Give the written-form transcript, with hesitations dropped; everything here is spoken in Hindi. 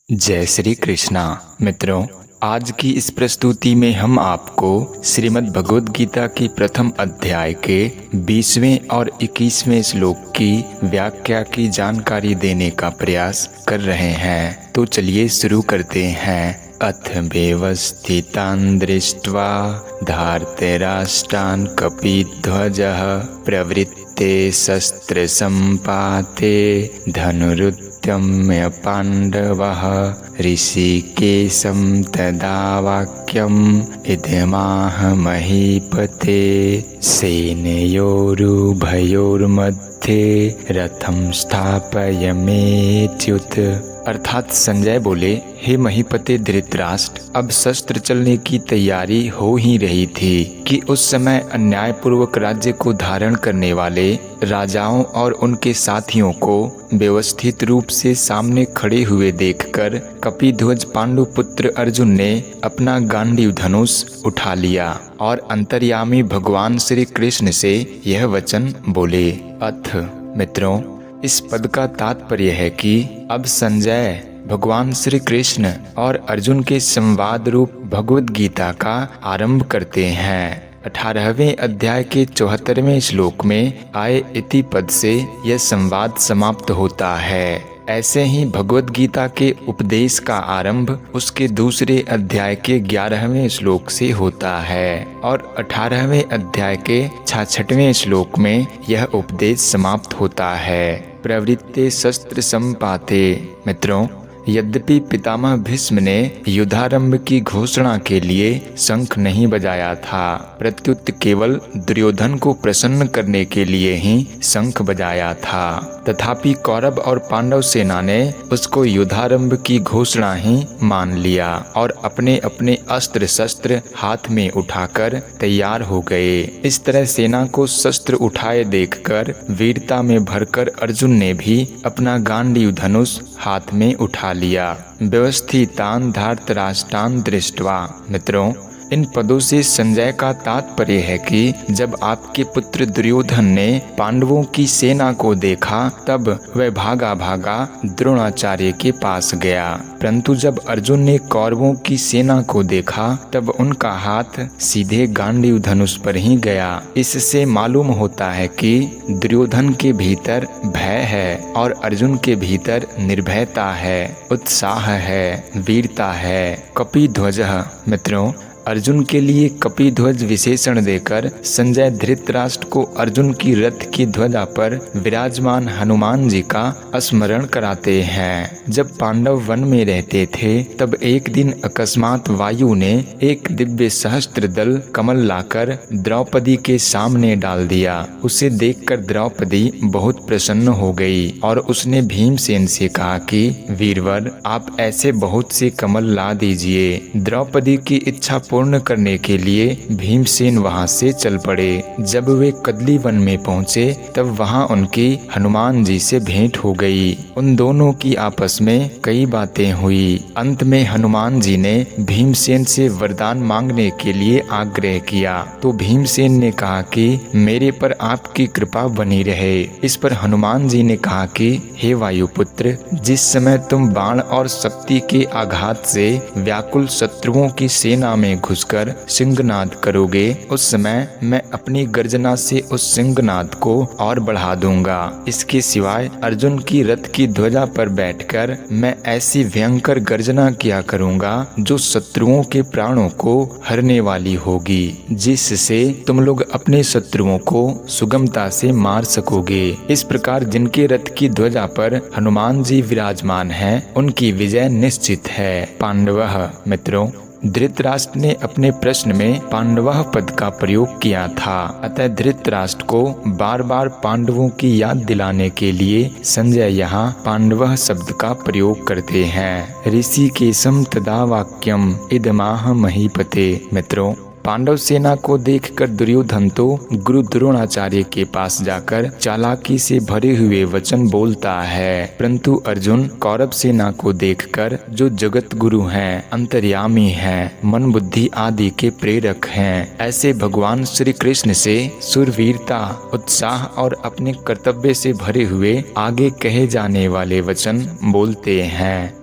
जय श्री कृष्णा। मित्रों, आज की इस प्रस्तुति में हम आपको श्रीमद् भगवद गीता की प्रथम अध्याय के 20वें और 21वें श्लोक की व्याख्या की जानकारी देने का प्रयास कर रहे हैं। तो चलिए शुरू करते हैं। अथ व्यवस्थितान् दृष्ट्वा धार्तराष्ट्रान् कपिध्वजः प्रवृत्ते शस्त्र सम्पाते धनुरुद्यम्य पाण्डवः ऋषिकेशं तदा वाक्यम् इदमाह महीपते सेनयोरुभयोर्मध्ये रथं स्थापयमेच्युत। अर्थात संजय बोले, हे महीपते धृतराष्ट्र, अब शस्त्र चलने की तैयारी हो ही रही थी कि उस समय अन्यायपूर्वक राज्य को धारण करने वाले राजाओं और उनके साथियों को व्यवस्थित रूप से सामने खड़े हुए देखकर कपिध्वज पांडु पुत्र अर्जुन ने अपना गांडीव धनुष उठा लिया और अंतर्यामी भगवान श्री कृष्ण से यह वचन बोले। अथ मित्रों, इस पद का तात्पर्य है कि अब संजय भगवान श्री कृष्ण और अर्जुन के संवाद रूप भगवद गीता का आरंभ करते हैं। 18वें अध्याय के 74वें श्लोक में आए इति पद से यह संवाद समाप्त होता है। ऐसे ही भगवद गीता के उपदेश का आरंभ उसके दूसरे अध्याय के 11वें श्लोक से होता है और 18वें अध्याय के 66वें श्लोक में यह उपदेश समाप्त होता है। प्रवृत्ते शस्त्र संपाते। मित्रों, यद्यपि पितामह भीष्म ने युद्धारंभ की घोषणा के लिए शंख नहीं बजाया था, प्रत्युत केवल दुर्योधन को प्रसन्न करने के लिए ही शंख बजाया था। तथापि कौरव और पांडव सेना ने उसको युद्धारंभ की घोषणा ही मान लिया और अपने अपने अस्त्र शस्त्र हाथ में उठाकर तैयार हो गए। इस तरह सेना को शस्त्र उठाए देखकर वीरता में भरकर अर्जुन ने भी अपना गांडीव धनुष हाथ में उठा लिया। व्यवस्थितान् धार्तराष्ट्रान् दृष्ट्वा। मित्रों, इन पदों से संजय का तात्पर्य है कि जब आपके पुत्र दुर्योधन ने पांडवों की सेना को देखा तब वह भागा भागा द्रोणाचार्य के पास गया, परंतु जब अर्जुन ने कौरवों की सेना को देखा तब उनका हाथ सीधे गांडीव धनुष पर ही गया। इससे मालूम होता है कि दुर्योधन के भीतर भय है और अर्जुन के भीतर निर्भयता है, उत्साह है, वीरता है। कपिध्वजः। मित्रों, अर्जुन के लिए कपिध्वज विशेषण देकर संजय धृतराष्ट्र को अर्जुन की रथ की ध्वजा पर विराजमान हनुमान जी का स्मरण कराते हैं। जब पांडव वन में रहते थे तब एक दिन अकस्मात वायु ने एक दिव्य सहस्त्र दल कमल लाकर द्रौपदी के सामने डाल दिया। उसे देखकर द्रौपदी बहुत प्रसन्न हो गई और उसने भीमसेन से कहा कि वीरवर, आप ऐसे बहुत से कमल ला दीजिए। द्रौपदी की इच्छा पूर्ण करने के लिए भीमसेन वहां से चल पड़े। जब वे कदली वन में पहुंचे तब वहां उनकी हनुमान जी से भेंट हो गई। उन दोनों की आपस में कई बातें हुई। अंत में हनुमान जी ने भीमसेन से वरदान मांगने के लिए आग्रह किया तो भीमसेन ने कहा कि मेरे पर आपकी कृपा बनी रहे। इस पर हनुमान जी ने कहा कि हे वायुपुत्र, जिस समय तुम बाण और शक्ति के आघात से व्याकुल शत्रुओं की सेना में घुसकर सिंहनाद करोगे, उस समय मैं अपनी गर्जना से उस सिंहनाद को और बढ़ा दूंगा। इसके सिवाय अर्जुन की रथ की ध्वजा पर बैठकर मैं ऐसी भयंकर गर्जना किया करूंगा जो शत्रुओं के प्राणों को हरने वाली होगी, जिससे तुम लोग अपने शत्रुओं को सुगमता से मार सकोगे। इस प्रकार जिनके रथ की ध्वजा पर हनुमान जी विराजमान हैं, उनकी विजय निश्चित है। पांडवः। मित्रों, धृतराष्ट्र ने अपने प्रश्न में पांडवः पद का प्रयोग किया था, अतः धृतराष्ट्र को बार बार पांडवों की याद दिलाने के लिए संजय यहाँ पांडवः शब्द का प्रयोग करते हैं। ऋषिकेशं तदा वाक्यम इदमाह महीपते। मित्रों, पांडव सेना को देखकर दुर्योधन तो गुरु द्रोणाचार्य के पास जाकर चालाकी से भरे हुए वचन बोलता है, परंतु अर्जुन कौरव सेना को देखकर जो जगत गुरु हैं, अंतर्यामी हैं, मन बुद्धि आदि के प्रेरक हैं, ऐसे भगवान श्री कृष्ण से सुरवीरता, उत्साह और अपने कर्तव्य से भरे हुए आगे कहे जाने वाले वचन बोलते हैं।